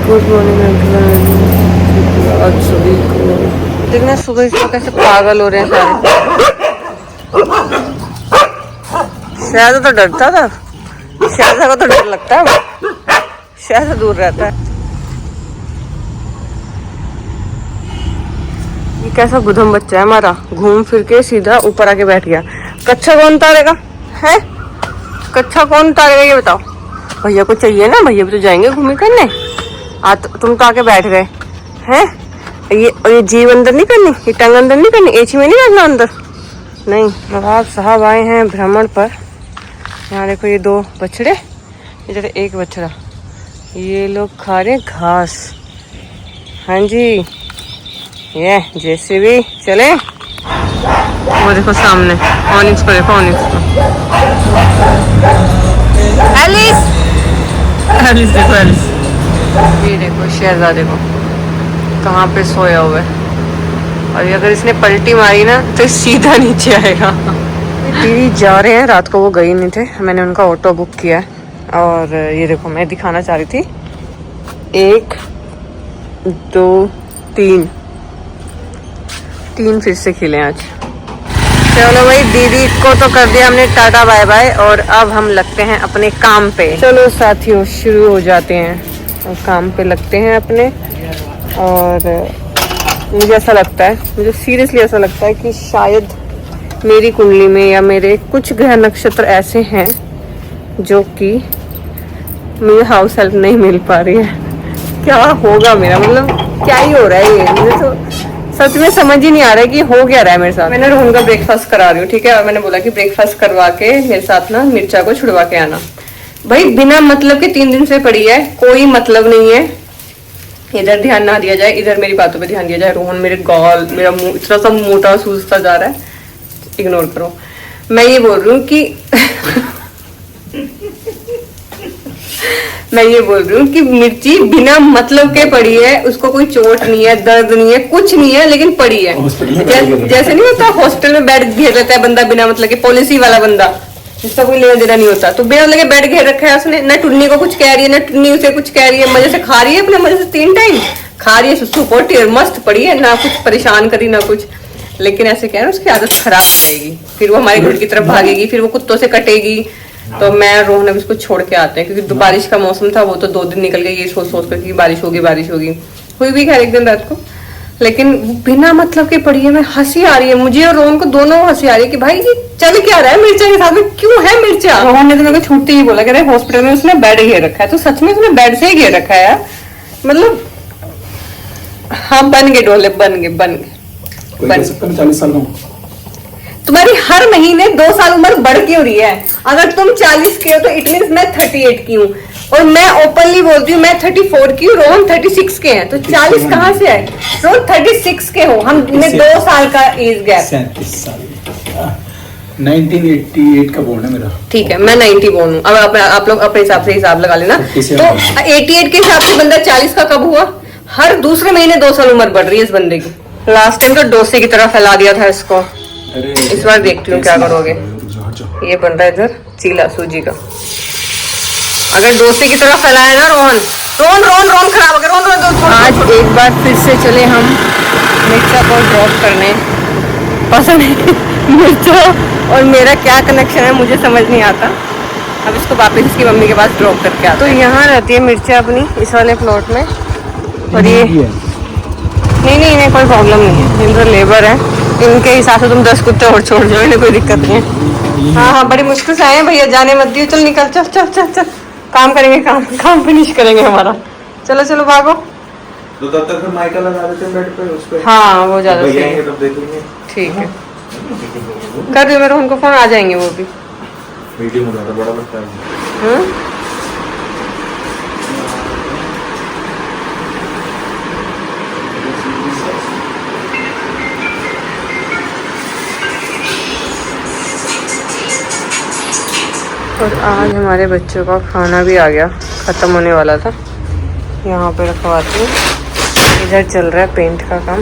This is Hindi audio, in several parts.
Good morning everyone. आज सभी को देखना सुबह इसमें कैसे पागल हो रहे हैं सारे। शायद तो डरता था, शायद को तो डर लगता है, शायद दूर रहता है। ये कैसा गुधम बच्चा है हमारा, घूम फिर के सीधा ऊपर आके बैठ गया। कच्चा कौन उतारेगा है? कच्चा कौन उतारेगा ये बताओ? भैया को चाहिए ना, भैया भी तो जाएंगे घूमे करने। तुम तो आके बैठ गए हैं। ये जीव अंदर नहीं करनी, ये टंग अंदर नहीं करनी, एची में नहीं बैठना अंदर। नहीं, नवाब साहब आए हैं भ्रमण पर। यहाँ देखो ये दो बछड़े, इधर एक बछड़ा, ये लोग खा रहे घास। हाँ जी, ये जैसे भी चले। वो देखो सामने ऑनिक्स को देखो, ऑनिक्स को। एलिस, एलिस देखो, एलिस। ये देखो शहजादे को कहाँ पे सोया हुआ है। और अगर इसने पलटी मारी ना तो सीधा नीचे आएगा। दीदी जा रहे हैं, रात को वो गई नहीं थे, मैंने उनका ऑटो बुक किया है। और ये देखो मैं दिखाना चाह रही थी, 1 2 3 फिर से खिले आज। चलो भाई, दीदी को तो कर दिया हमने टाटा बाय बाय, और अब हम लगते हैं अपने काम पे। चलो साथियों, शुरू हो जाते हैं और काम पे लगते हैं अपने। और मुझे ऐसा लगता है, मुझे सीरियसली ऐसा लगता है कि शायद मेरी कुंडली में या मेरे कुछ ग्रह नक्षत्र ऐसे हैं जो कि मुझे हाउस हेल्प नहीं मिल पा रही है। क्या होगा मेरा, मतलब क्या ही हो रहा है ये, मुझे तो सच में समझ ही नहीं आ रहा है कि हो क्या रहा है मेरे साथ। मैंने रोहन का ब्रेकफास्ट करा रही हूँ, ठीक है, और मैंने बोला कि ब्रेकफास्ट करवा के मेरे साथ ना मिर्चा को छुड़वा के आना। भाई बिना मतलब के 3 दिन से पड़ी है, कोई मतलब नहीं है। इधर ध्यान ना दिया जाए, इधर मेरी बातों पे ध्यान दिया जाए। रोहन मेरे गाल, मेरा मुंह इतना सा मोटा सूजता जा रहा है, इग्नोर करो। मैं ये बोल रही हूँ कि मैं ये बोल रही हूँ कि मिर्ची बिना मतलब के पड़ी है, उसको कोई चोट नहीं है, दर्द नहीं है, कुछ नहीं है, लेकिन पड़ी है। जैसे नहीं होता हॉस्टल में बेड घेर लेता है बंदा बिना मतलब के, पॉलिसी वाला बंदा जिसका कोई लेना देना नहीं होता, तो बिना लगे बेड घेर रखा है उसने। न टुन्नी को कुछ कह रही है, न टुन्नी उसे कुछ कह रही है, मजे से खा रही है, अपने मजे से 3 टाइम खा रही है, सुसु पोटी और मस्त पड़ी है, ना कुछ परेशान करी ना कुछ। लेकिन ऐसे कह रहे हैं उसकी आदत खराब हो जाएगी, फिर वो हमारे घर की तरफ भागेगी, फिर वो कुत्तों से कटेगी। तो मैं रोहन अब इसको छोड़ के आते हैं, क्योंकि बारिश का मौसम था, वो तो 2 दिन निकल गए ये सोच सोच कर कि बारिश होगी बारिश होगी। हुई भी खैर 1 दिन रात को, लेकिन बिना मतलब के पड़ी है। मैं हंसी आ रही है मुझे और रोहन को, दोनों हंसी आ रही है कि भाई ये चल क्या रहा है मिर्चा के साथ में, क्यों है मिर्चा। रोहन ने तो मेरे को छूटते ही बोला, कह रहे हॉस्पिटल में उसने बेड घेर रखा है। तो सच में उसने बेड से ही घेर रखा है यार, मतलब हाँ बन गए डोले, बन गए। 40 साल का तुम्हारी हर महीने 2 साल उम्र बढ़ क्यों रही है? अगर तुम 40 के हो तो इट मींस मैं 38 की हूँ, और मैं ओपनली बोलती हूँ मैं 34 की हूँ, रोहन 36 के हैं, तो 40 कहाँ से आए? रोहन 36 के हो, हम में 2 साल का एज गैप। 37 साल 1988 का बोर्न है मेरा। ठीक है, मैं 90 बोर्न हूँ। अब आप लोग अपने हिसाब से हिसाब लगा लेना। तो 88 के हिसाब से बंदा 40 का कब हुआ? हर दूसरे महीने 2 साल उम्र बढ़ रही है इस बंदे की। लास्ट टाइम तो डोसे की तरह फैला दिया था इसको, इस बार देखती हूँ क्या करोगे। ये बन रहा है इधर चीला सूजी का, अगर डोसे की तरह फैलाया ना रोहन खराब हो गया। रोहन आज एक बार फिर से चले हम मिर्चा को ड्रॉप करने। पसंद है मिर्चा और मेरा क्या कनेक्शन है मुझे समझ नहीं आता। अब इसको वापस इसकी मम्मी के पास ड्रॉप करके आता। तो यहाँ रहती है मिर्चा अपनी इस वाले प्लॉट में, और ये नहीं कोई प्रॉब्लम नहीं है, इनका लेबर है, इनके हिसाब से तुम 10 कुत्ते और छोड़ जाओ, इन्हें कोई दिक्कत नहीं है। हाँ बड़ी मुश्किल से आए हैं भैया, जाने मत दियो, चल निकल, चल काम करेंगे, काम फिनिश करेंगे हमारा। चलो भागो। तो तब तक फिर माइका लगा देते हैं बेड पे, उस पे। हाँ वो ज्यादा सही है, तब देखेंगे। ठीक है, कर दियो मेरे उनको फोन, आ जाएंगे वो भी। मीटिंग हो रहा था, बड़ा बच्चा है। और आज हमारे बच्चों का खाना भी आ गया, ख़त्म होने वाला था। यहाँ पे रखवाती हूँ, इधर चल रहा है पेंट का काम,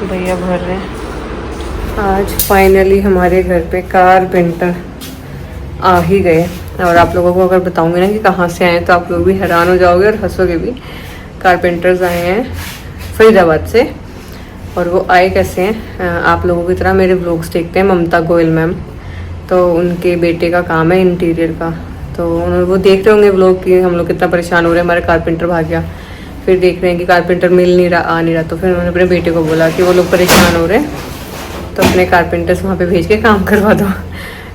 भैया भर रहे हैं। आज फाइनली हमारे घर पे कारपेंटर आ ही गए। और आप लोगों को अगर बताऊंगी ना कि कहाँ से आए तो आप लोग भी हैरान हो जाओगे और हंसोगे भी। कारपेंटर्स आए हैं फरीदाबाद से। और वो आए कैसे हैं, आप लोगों की तरह मेरे व्लॉग्स देखते हैं ममता गोयल मैम, तो उनके बेटे का काम है इंटीरियर का। तो उन्होंने वो देख रहे होंगे व्लॉग कि हम लोग कितना परेशान हो रहे हैं, हमारा कारपेंटर भाग गया। फिर देख रहे हैं कि कारपेंटर मिल नहीं रहा, आ नहीं रहा, तो फिर उन्होंने अपने बेटे को बोला कि वो लोग परेशान हो रहे हैं तो अपने कारपेंटर्स वहाँ पे भेज के काम करवा दो।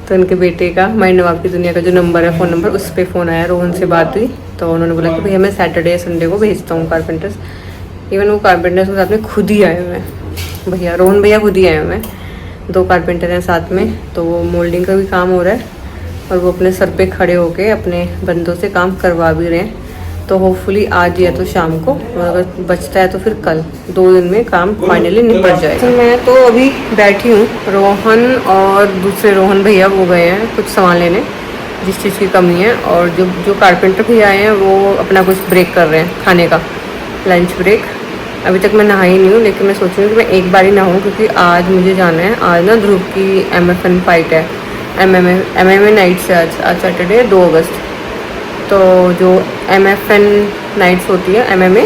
तो उनके बेटे का माइंड नवाब की दुनिया का जो नंबर है, फ़ोन नंबर, उस पर फ़ोन आया, रोहन से बात हुई तो उन्होंने बोला कि भैया मैं सैटरडे संडे को भेजता हूँ कारपेंटर्स। इवन वो कारपेंटर्स के साथ में खुद ही आए हुए हैं भैया, रोहन भैया खुद ही आए हुए हैं। 2 कारपेंटर हैं साथ में, तो वो मोल्डिंग का भी काम हो रहा है और वो अपने सर पे खड़े होके अपने बंदों से काम करवा भी रहे हैं। तो होपफुली आज या तो शाम को, और अगर बचता है तो फिर कल, 2 दिन में काम फाइनली निपट जाएगा। तो मैं तो अभी बैठी हूँ, रोहन और दूसरे रोहन भैया वो गए हैं कुछ सामान लेने जिस चीज़ की कमी है, और जो कारपेंटर भैया आए हैं वो अपना कुछ ब्रेक कर रहे हैं, खाने का लंच ब्रेक। अभी तक मैं नहाई नहीं हूँ, लेकिन मैं सोच रही हूँ कि मैं एक बार ही नहाऊँ क्योंकि आज मुझे जाना है। आज ना ध्रुव की MFN फाइट है, MMA नाइट से आज सैटरडे 2 अगस्त। तो जो MFN नाइट्स होती है MMA,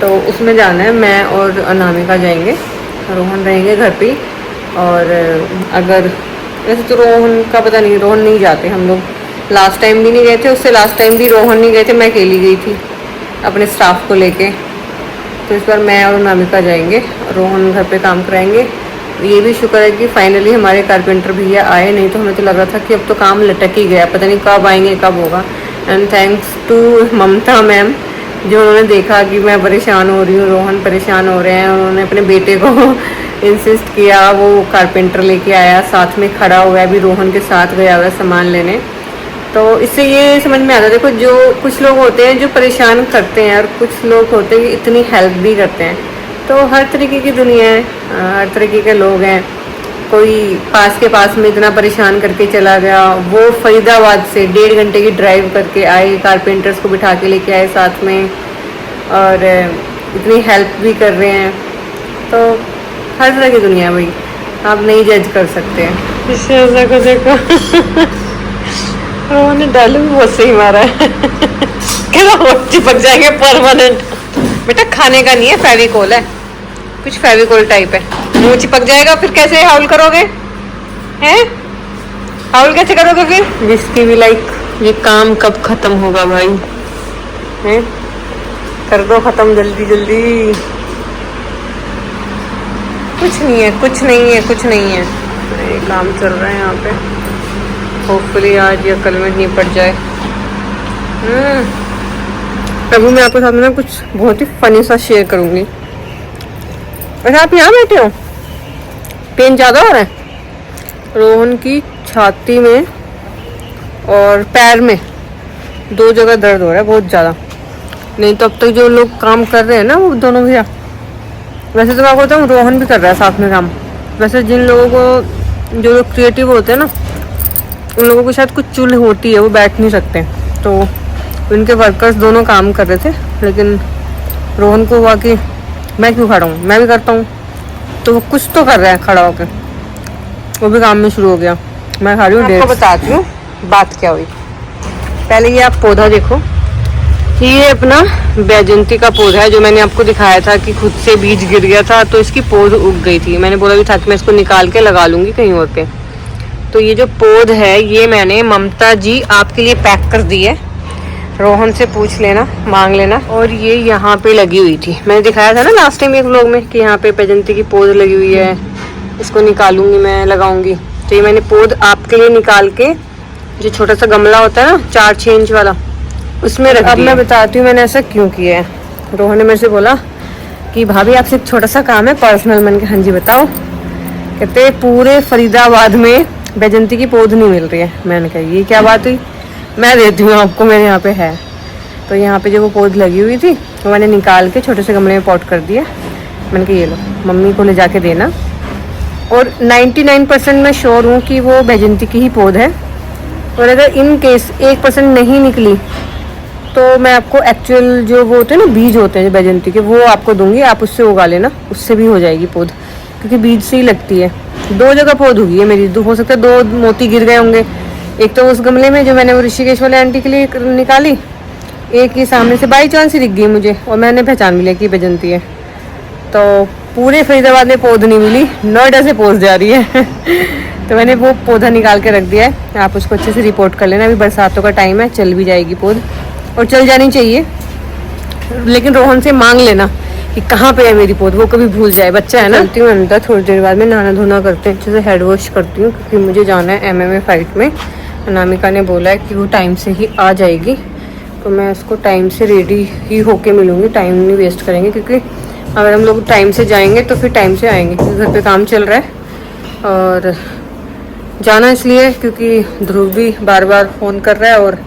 तो उसमें जाना है। मैं और अनामिका जाएंगे, रोहन रहेंगे घर पे। और अगर वैसे तो रोहन का पता नहीं, रोहन नहीं जाते हम लोग। लास्ट टाइम भी नहीं गए थे, उससे लास्ट टाइम भी रोहन नहीं गए थे, मैं अकेली गई थी अपने स्टाफ को लेके। तो इस बार मैं और अनामिका जाएंगे, रोहन घर पे काम कराएंगे। ये भी शुक्र है कि फाइनली हमारे कारपेंटर भैया आए, नहीं तो हमें तो लग रहा था कि अब तो काम लटक ही गया, पता नहीं कब आएंगे कब होगा। And thanks to Mamta ma'am, जो उन्होंने देखा कि मैं परेशान हो रही हूँ, रोहन परेशान हो रहे हैं, उन्होंने अपने बेटे को इंसिस्ट किया, वो कारपेंटर लेके आया, साथ में खड़ा हुआ है, अभी रोहन के साथ गया हुआ है सामान लेने। तो इससे ये समझ में आता है, देखो जो कुछ लोग होते हैं जो परेशान करते हैं और कुछ लोग होते हैं कि इतनी हेल्प भी करते हैं। तो हर तरीके की दुनिया है, हर तरीके के लोग हैं। कोई पास के पास में इतना परेशान करके चला गया, वो फरीदाबाद से 1.5 घंटे की ड्राइव करके आए, कारपेंटर्स को बिठा के लेके आए साथ में, और इतनी हेल्प भी कर रहे हैं। तो हर तरह की दुनिया है भाई, आप नहीं जज कर सकते हैं। इससे को देखो उन्होंने डालू बहुत सही मारा है क्या होठ चिपक जाएंगे परमानेंट। बेटा खाने का नहीं है, फेविकोल है, कुछ फेविकोल टाइप है, मुंह चिपक जाएगा। फिर कैसे हाउल करोगे, हैं हाउल कैसे करोगे फिर? जिसकी भी लाइक ये काम कब खत्म होगा भाई, हैं कर दो खत्म जल्दी जल्दी। कुछ नहीं है, कुछ नहीं है, कुछ नहीं है, ये काम चल रहा है यहाँ पे। होपफुली आज या कल में निपट जाए। अभी मैं आपके साथ में ना कुछ बहुत ही फनी सा शेयर करूंगी। वैसे आप यहाँ बैठे हो, पेन ज़्यादा हो रहा है रोहन की छाती में और पैर में, 2 जगह दर्द हो रहा है बहुत ज़्यादा। नहीं तो अब तक जो लोग काम कर रहे हैं ना वो दोनों भैया, वैसे तो मैं आपको बताऊँ रोहन भी कर रहा है साथ में काम। वैसे जिन लोगों को, जो लोग क्रिएटिव होते हैं ना, उन लोगों को शायद कुछ चुल होती है, वो बैठ नहीं सकते। तो उनके वर्कर्स दोनों काम कर रहे थे, लेकिन रोहन को हुआ कि मैं क्यों खड़ा हूँ, मैं भी करता हूँ। तो वो कुछ तो कर रहा है खड़ा होकर, वो भी काम में शुरू हो गया। मैं खा रही हूँ, आपको बताती हूँ बात क्या हुई। पहले ये आप पौधा देखो, ये अपना बैजंती का पौधा है जो मैंने आपको दिखाया था कि खुद से बीज गिर गया था, तो इसकी पौध उग गई थी। मैंने बोला भी था कि मैं इसको निकाल के लगा लूँगी कहीं और पे। तो ये जो पौध है ये मैंने ममता जी आपके लिए पैक कर दी है, रोहन से पूछ लेना, मांग लेना। और ये यहाँ पे लगी हुई थी, मैंने दिखाया था ना लास्ट टाइम एक व्लॉग में कि यहाँ पे बैजंती की पौध लगी हुई है, इसको निकालूंगी मैं, लगाऊंगी। तो ये मैंने पौध आपके लिए निकाल के, जो छोटा सा गमला होता है ना 4-6 इंच वाला, उसमें रख दिया। अब मैं बताती हूँ मैंने ऐसा क्यों किया है। रोहन ने मेरे से बोला कि भाभी आपसे एक छोटा सा काम है पर्सनल। मैंने कहा हाँ जी बताओ। कहते पूरे फरीदाबाद में बैजंती की पौध नहीं मिल रही है। मैंने कहा ये क्या बात हुई, मैं देती हूँ आपको, मेरे यहाँ पे है। तो यहाँ पे जो वो पौध लगी हुई थी वो मैंने निकाल के छोटे से गमले में पॉट कर दिया। मैंने कहा ये लो, मम्मी को ले जाके देना। और 99% मैं श्योर हूँ कि वो बैजंती की ही पौध है। और अगर इन केस 1% नहीं निकली तो मैं आपको एक्चुअल जो वो होते हैं ना बीज होते हैं बैजंती के, वो आपको दूंगी, आप उससे उगा लेना, उससे भी हो जाएगी पौध, क्योंकि बीज से ही लगती है। 2 जगह पौध हुई है मेरी, हो सकता है 2 मोती गिर गए होंगे। एक तो उस गमले में जो मैंने वो ऋषिकेश वाले आंटी के लिए निकाली, एक ही सामने से बाई चांस ही दिख गई मुझे और मैंने पहचान भी लिया कि बैजंती है। तो पूरे फरीदाबाद में पौध नहीं मिली, नोएडा से पौध जा रही है तो मैंने वो पौधा निकाल के रख दिया है। आप उसको अच्छे से रिपोर्ट कर लेना, अभी बरसातों का टाइम है, चल भी जाएगी पौध और चल जानी चाहिए। लेकिन रोहन से मांग लेना कि कहाँ पे है मेरी पौध, वो कभी भूल जाए, बच्चा है ना। चलती हूँ अंदर, थोड़ी देर बाद में नहाना धोना करते हैं, अच्छे से हेड वॉश करती हूँ क्योंकि मुझे जाना है MMA फाइट में। अनामिका ने बोला है कि वो टाइम से ही आ जाएगी, तो मैं उसको टाइम से रेडी ही होके मिलूँगी, टाइम नहीं वेस्ट करेंगे क्योंकि अगर हम लोग टाइम से जाएंगे तो फिर टाइम से आएंगे क्योंकि घर पे काम चल रहा है। और जाना इसलिए क्योंकि ध्रुव भी बार बार फ़ोन कर रहा है और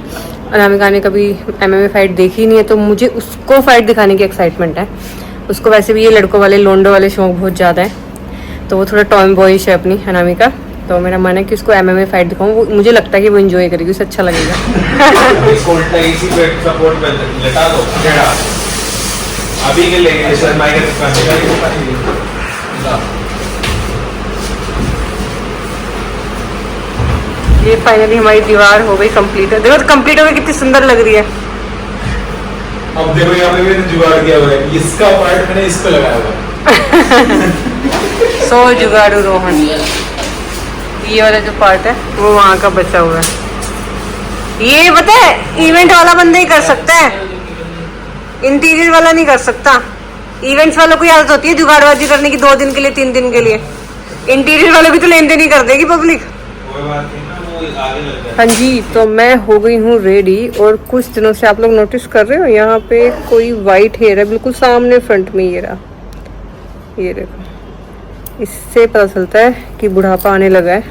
अनामिका ने कभी MMA फाइट देखी नहीं है, तो मुझे उसको फाइट दिखाने की एक्साइटमेंट है। उसको वैसे भी ये लड़कों वाले लोंडो वाले शौक बहुत ज़्यादा है, तो वो थोड़ा टॉम बॉयिश है अपनी अनामिका। तो मेरा मन है कि उसको MMA फाइट दिखाऊँ, मुझे लगता है कि वो एंजॉय करेगी, उसे अच्छा लगेगा। अभी के लेंगे सर ये फाइनली हमारी दीवार हो गई कंप्लीट। देखो तो कंप्लीट हो गई, कितनी सुंदर लग रही है। अब देखो यहाँ पे मैंने जुगाड़ किया हुआ है, इसका पार्ट मैंने इस पे लगाया हुआ है। सो जुगाड़ू रोहन, ये वाला जो पार्ट है वो वहाँ का बचा हुआ है। ये पता है इवेंट वाला बंदा ही कर सकता है, इंटीरियर वाला नहीं कर सकता। इवेंट्स वालों को आदत होती है जुगाड़बाजी करने की 2 दिन के लिए 3 दिन के लिए, इंटीरियर वालों की तो लेन देन ही कर देगी पब्लिक। हाँ जी, तो मैं हो गई हूँ रेडी और कुछ दिनों से आप लोग नोटिस कर रहे हो यहाँ पे कोई वाइट हेयर है बिल्कुल सामने फ्रंट में। ये रहा, ये देखो, इससे पता चलता है कि बुढ़ापा आने लगा है।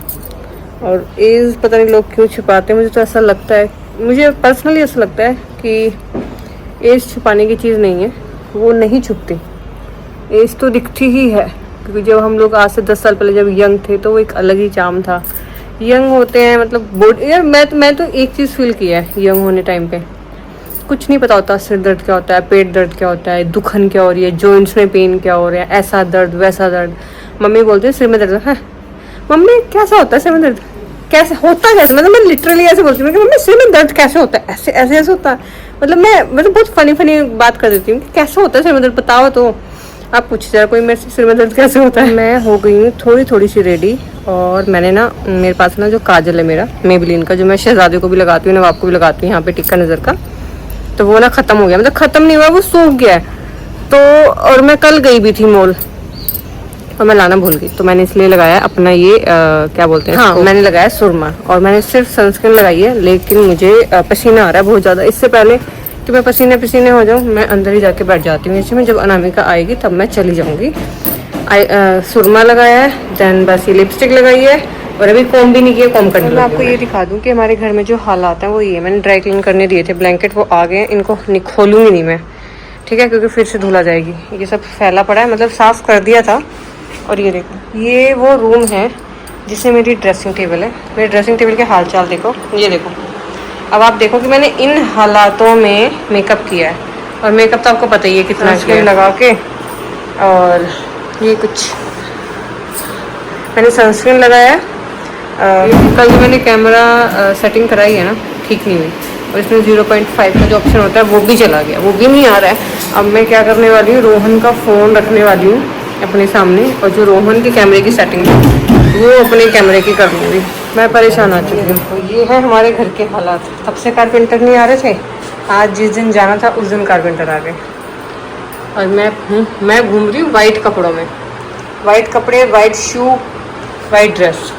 और एज पता नहीं लोग क्यों छिपाते हैं, मुझे तो ऐसा लगता है, मुझे पर्सनली ऐसा लगता है कि एज छुपाने की चीज़ नहीं है, वो नहीं छुपती, एज तो दिखती ही है। क्योंकि जब हम लोग आज से 10 साल पहले जब यंग थे तो वो एक अलग ही चार्म था। यंग होते हैं मतलब बॉडी, यार मैं तो एक चीज़ फील किया है यंग होने टाइम पे, कुछ नहीं पता होता, सिर दर्द क्या होता है, पेट दर्द क्या होता है, दुखन क्या हो रही है, जॉइंट्स में पेन क्या हो रहा है, ऐसा दर्द वैसा दर्द। मम्मी बोलते हैं सिर में दर्द है, मम्मी कैसा होता है सिर में दर्द, कैसे होता कैसे, मतलब मैं लिटरली ऐसे बोलती हूँ कि मम्मी सिर में दर्द कैसे होता है, ऐसे ऐसे ऐसे होता है। मतलब मैं बहुत फनी बात कर देती हूँ कि कैसे होता है सिर में दर्द, बताओ तो। आप पूछ जरा कोई मेरे सिर में दर्द कैसे होता है। मैं हो गई हूँ थोड़ी सी रेडी और मैंने ना, मेरे पास ना जो काजल है मेरा मेबेलिन का, जो मैं शहजादे को भी लगाती हूँ, नवाब को भी लगाती हूँ यहाँ पे टिक्का नज़र का, तो वो ना ख़त्म हो गया, मतलब ख़त्म नहीं हुआ, वो सूख गया है। तो और मैं कल गई भी थी मॉल और मैं लाना भूल गई, तो मैंने इसलिए लगाया अपना ये क्या बोलते हैं, हाँ मैंने लगाया सुरमा। और मैंने सिर्फ सनस्क्रीन लगाई है, लेकिन मुझे पसीना आ रहा है बहुत ज़्यादा। इससे पहले कि मैं पसीने हो जाऊँ, मैं अंदर ही जाके बैठ जाती हूँ। इसमें जब अनामिका आएगी तब मैं चली जाऊँगी। सुरमा लगाया है, देन बस ये लिपस्टिक लगाई है और अभी कॉम भी नहीं किया, कॉम करने लगी। मैं आपको ये दिखा दूँ कि हमारे घर में जो हालात हैं वो ये, मैंने ड्राई क्लीन करने दिए थे ब्लैंकेट, वो आ गए, इनको खोलूँगी नहीं मैं, ठीक है, क्योंकि फिर से धुला जाएगी। ये सब फैला पड़ा है, मतलब साफ़ कर दिया था। और ये देखो, ये वो रूम है जिसमें मेरी ड्रेसिंग टेबल है। मेरे ड्रेसिंग टेबल के हाल चाल देखो, ये देखो। अब आप देखो कि मैंने इन हालातों में मेकअप किया है, और मेकअप तो आपको पता ही है कितना सनस्क्रीन लगा के। और ये कुछ मैंने सनस्क्रीन लगाया है। कल जो मैंने कैमरा सेटिंग कराई है ना, ठीक नहीं हुई, और इसमें 0.5 का जो ऑप्शन होता है वो भी चला गया, वो भी नहीं आ रहा है। अब मैं क्या करने वाली हूँ, रोहन का फ़ोन रखने वाली हूँ अपने सामने, और जो रोहन की कैमरे की सेटिंग है वो अपने कैमरे की कर लूँगी। मैं परेशान आ चुकी हूँ। तो ये है हमारे घर के हालात। तब से कारपेंटर नहीं आ रहे थे, आज जिस दिन जाना था उस दिन कारपेंटर आ गए। और मैं घूम रही हूँ वाइट कपड़ों में, वाइट कपड़े, वाइट शू, वाइट ड्रेस।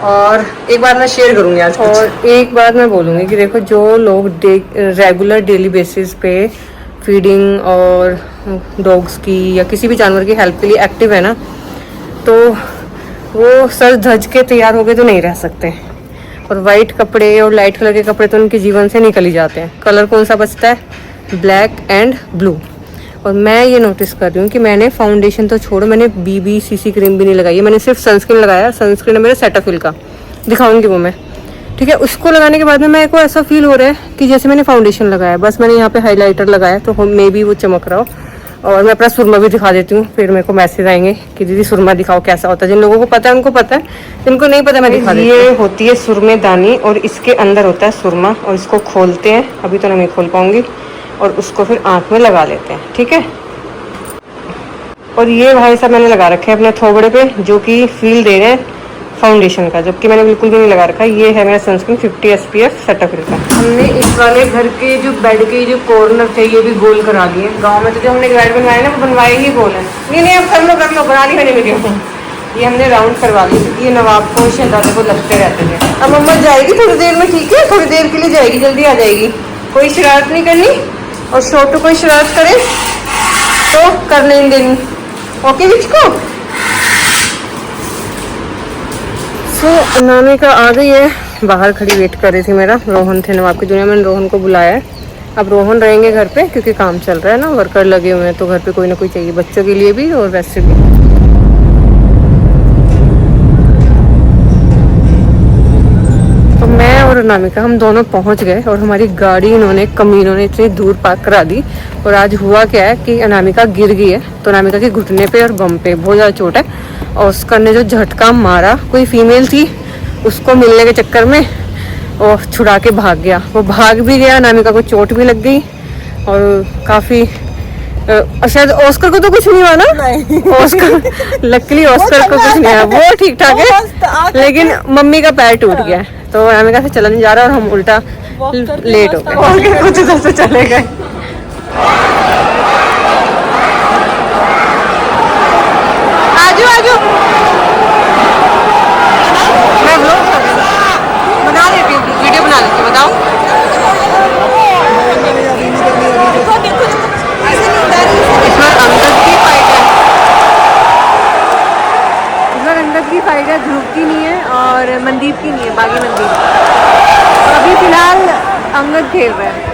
और एक बात मैं शेयर करूँगी आज, और एक बात मैं बोलूँगी कि देखो, जो लोग रेगुलर डेली बेसिस पे फीडिंग और डॉग्स की या किसी भी जानवर की हेल्प के लिए एक्टिव है ना, तो वो सर धज के तैयार हो गए तो नहीं रह सकते। और वाइट कपड़े और लाइट कलर के कपड़े तो उनके जीवन से निकल ही जाते हैं। कलर कौन सा बचता है, ब्लैक एंड ब्लू। और मैं ये नोटिस कर रही हूँ कि मैंने फाउंडेशन तो छोड़ो, मैंने BB-CC क्रीम भी नहीं लगाई है, मैंने सिर्फ सनस्क्रीन लगाया। सनस्क्रीन है मेरा सेटाफिल का, दिखाऊंगी वो मैं, ठीक है। उसको लगाने के बाद में मेरे को ऐसा फील हो रहा है कि जैसे मैंने फाउंडेशन लगाया, बस मैंने यहाँ पे हाइलाइटर लगाया तो मे बी वो चमक रहा हो। और मैं अपना सुरमा भी दिखा देती हूँ, फिर मेरे को मैसेज आएंगे कि दीदी सुरमा दिखाओ कैसा होता है। जिन लोगों को पता है उनको पता है, जिनको नहीं पता मैं दिखा देती हूँ। ये होती है सुरमेदानी और इसके अंदर होता है सुरमा, और इसको खोलते हैं, अभी तो नहीं खोल पाऊंगी, और उसको फिर आँख में लगा लेते हैं, ठीक है। और ये भाई साहब मैंने लगा रखे हैं अपने थोबड़े पे, जो कि फील दे रहे हैं फाउंडेशन का, जबकि मैंने बिल्कुल भी नहीं लगा रखा। ये है मेरा सनस्क्रीन 50 SPF सेटाफिल का। हमने इस वाले घर के जो बेड के जो कॉर्नर थे ये भी गोल करा लिए। गांव में तो जो हमने बेड बनवाए ना वो बनवाए ही गोल है। नहीं अब कर लो बना ली मैंने वीडियो। ये हमने राउंड करवा ली, ये नवाब को शहजादे को लगते रहते थे। अब मम्मा जाएगी थोड़ी देर में, ठीक है, थोड़ी देर के लिए जाएगी, जल्दी आ जाएगी। कोई शरारत नहीं करनी, और छोटू कोई शरारत करे तो कर नहीं देनी, ओके बिचको। तो नामिका आ गई है, बाहर खड़ी वेट कर रही थी मेरा। रोहन थे नवाब की दुनिया में, रोहन को बुलाया है। अब रोहन रहेंगे घर पे क्योंकि काम चल रहा है ना, वर्कर लगे हुए हैं, तो घर पे कोई ना कोई चाहिए, बच्चों के लिए भी और वैसे भी। तो मैं और नामिका हम दोनों पहुंच गए, और हमारी गाड़ी इन्होंने कमीनों ने इतनी दूर पार्क करा दी। और आज हुआ क्या है कि अनामिका गिर गई है, तो अनामिका के घुटने पे और बम पे बहुत ज़्यादा चोट है, और उसका ने जो झटका मारा, कोई फीमेल थी, उसको मिलने के चक्कर में वो छुड़ा के भाग गया। वो भाग भी गया, अनामिका को चोट भी लग गई, और काफ़ी शायद ऑस्कर को तो कुछ नहीं हुआ ना, ऑस्कर लकीली ऑस्कर को कुछ नहीं हुआ, वो ठीक ठाक है, लेकिन मम्मी का पैर टूट गया। तो अनामिका से चला नहीं जा रहा और हम उल्टा लेट हो गए, कुछ इधर से चले गए। आजू मैं ब्लॉग बना लेती हूँ, वीडियो बना लेती हूँ, बताओ। अंगद की फाइट है, ध्रुव की नहीं है और मनदीप की नहीं है, बागी मनदीप। तो अभी फिलहाल अंगद खेल रहा है।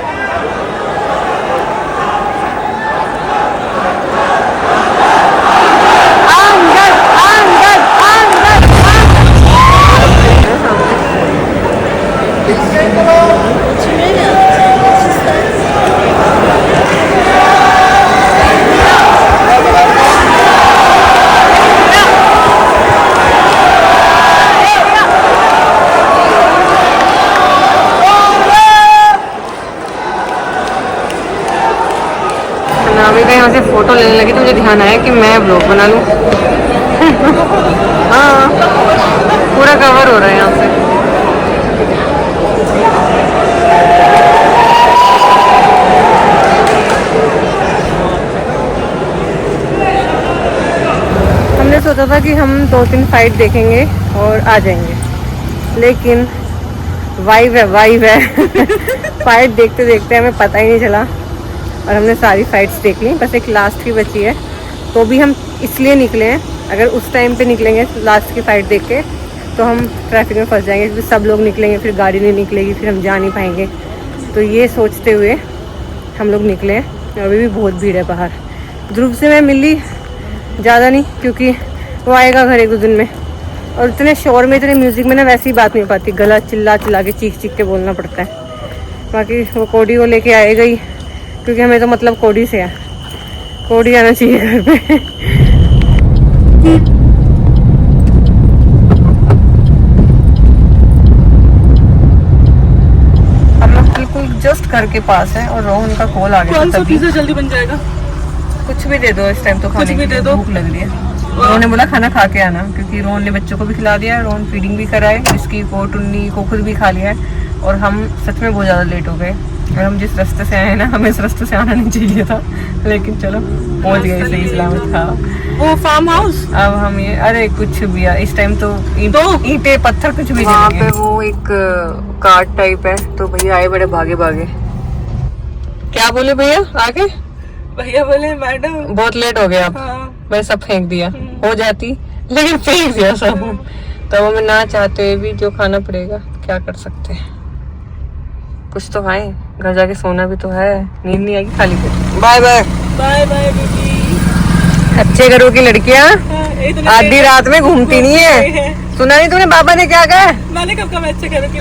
यहाँ से फोटो लेने लगी तो मुझे ध्यान आया कि मैं ब्लॉग बना लूँ। हाँ पूरा कवर हो रहा है यहाँ से। हमने सोचा था कि हम 2-3 फाइट देखेंगे और आ जाएंगे, लेकिन वाइब है फाइट देखते देखते हमें पता ही नहीं चला और हमने सारी फाइट्स देख ली, बस एक लास्ट की बची है। तो भी हम इसलिए निकले हैं, अगर उस टाइम पे निकलेंगे लास्ट की फाइट देख के तो हम ट्रैफिक में फंस जाएंगे, क्योंकि सब लोग निकलेंगे, फिर गाड़ी नहीं निकलेगी, फिर हम जा नहीं पाएंगे। तो ये सोचते हुए हम लोग निकले हैं। अभी भी बहुत भीड़ है बाहर। ध्रुव से मैं मिली ज़्यादा नहीं, क्योंकि वो आएगा घर 1-2 दिन में, और इतने शोर में, इतने म्यूज़िक में ना वैसे ही बात नहीं पाती, गला चिल्ला के चीख के बोलना पड़ता है। बाकी वो कोडी को लेके आएगा ही, क्योंकि हमें तो मतलब कोडी से है, कोडी आना चाहिए घर पे। हम लोग बिल्कुल जस्ट घर के पास है और रोहन का कॉल आ गया था, पिज़्ज़ा जल्दी बन जाएगा। कुछ भी दे दो इस टाइम तो खाने के लिए, भूख लग रही है। रोहन ने बोला खाना खा के आना, क्योंकि रोहन ने बच्चों को भी खिला दिया है, रोहन फीडिंग भी कराए, इसकी को टुन्नी को खुद भी खा लिया है। और हम सच में बहुत ज़्यादा लेट हो गए, और हम जिस रास्ते से आए हैं ना, हमें इस रास्ते से आना नहीं चाहिए था, लेकिन चलो पहुंच गए सही सलामत। था वो फार्म हाउस। अब हम ये, अरे कुछ भी यार, इस टाइम तो ईंटे पत्थर कुछ भी वहाँ पे वो एक कार्ट टाइप है, तो भैया आए बड़े भागे भागे। क्या बोले भैया आगे? भैया बोले मैडम बहुत लेट हो गया, मैं सब फेंक दिया, हो जाती लेकिन फेंक दिया सब। तो हमें ना चाहते हुए भी जो खाना पड़ेगा, क्या कर सकते हैं, कुछ तो है, घर जाके सोना भी तो है, नींद नहीं आएगी खाली पेट। Bye bye bye bye baby. अच्छे घरों की लड़कियां आधी रात में घूमती नहीं है। सुना नहीं तूने बाबा ने क्या कहा? मैंने कब कहा मैं अच्छे घरों की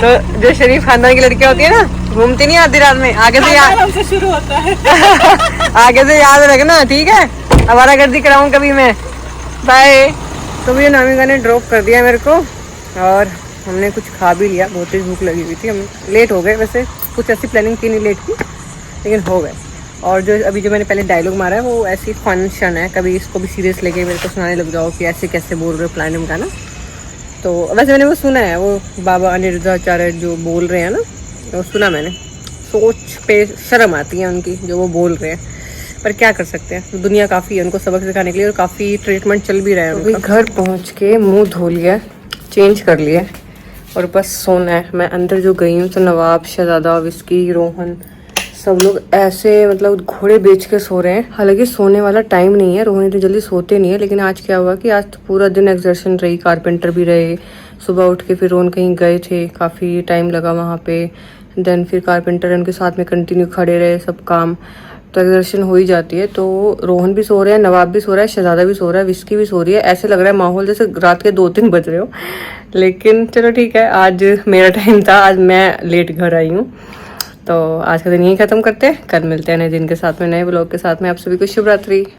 तो जो शरीफ खानदान की लड़कियां होती है ना, घूमती नहीं आधी रात में, आगे से याद शुरू होता है। आगे से याद रखना, ठीक है? हमारा गर्दी कराऊं कभी मैं। बाय। तो भैया नामिका ने ड्रॉप कर दिया मेरे को और हमने कुछ खा भी लिया, बहुत तेज भूख लगी हुई थी। हम लेट हो गए, वैसे कुछ ऐसी प्लानिंग थी नहीं लेट की, लेकिन हो गए। और जो अभी जो मैंने पहले डायलॉग मारा है वो ऐसी फंक्शन है, कभी इसको भी सीरियस लेके मेरे को सुनाने लग जाओ कि ऐसे कैसे बोल रहे हो प्लानिंग का ना। तो वैसे मैंने वो सुना है, वो बाबा अनिरुद्धाचार्य जो बोल रहे हैं ना, वो सुना मैंने। सोच पे शर्म आती है उनकी जो वो बोल रहे हैं, पर क्या कर सकते हैं, दुनिया काफ़ी है उनको सबक सिखाने के लिए और काफ़ी ट्रीटमेंट चल भी रहा है। अभी घर पहुंच के मुंह धो लिया, चेंज कर लिया और बस सोना है। मैं अंदर जो गई हूँ तो नवाब, शहजादा, विस्की, रोहन सब लोग ऐसे मतलब घोड़े बेच के सो रहे हैं। हालांकि सोने वाला टाइम नहीं है, रोहन तो जल्दी सोते नहीं है, लेकिन आज क्या हुआ कि आज तो पूरा दिन एक्सर्शन रही, कारपेंटर भी रहे। सुबह उठ के फिर रोहन कहीं गए थे, काफ़ी टाइम लगा वहाँ पे। देन फिर कारपेंटर उनके साथ में कंटिन्यू खड़े रहे सब काम, तो एक्सर्शन हो ही जाती है। तो रोहन भी सो रहे हैं, नवाब भी सो रहा है, शहजादा भी सो रहा है, विस्की भी सो रही है। ऐसे लग रहा है माहौल जैसे रात के 2-3 बज रहे हो, लेकिन चलो ठीक है, आज मेरा टाइम था, आज मैं लेट घर आई हूँ। तो आज का दिन यही खत्म करते हैं, कल मिलते हैं नए दिन के साथ में, नए ब्लॉग के साथ में। आप सभी को शुभ रात्रि।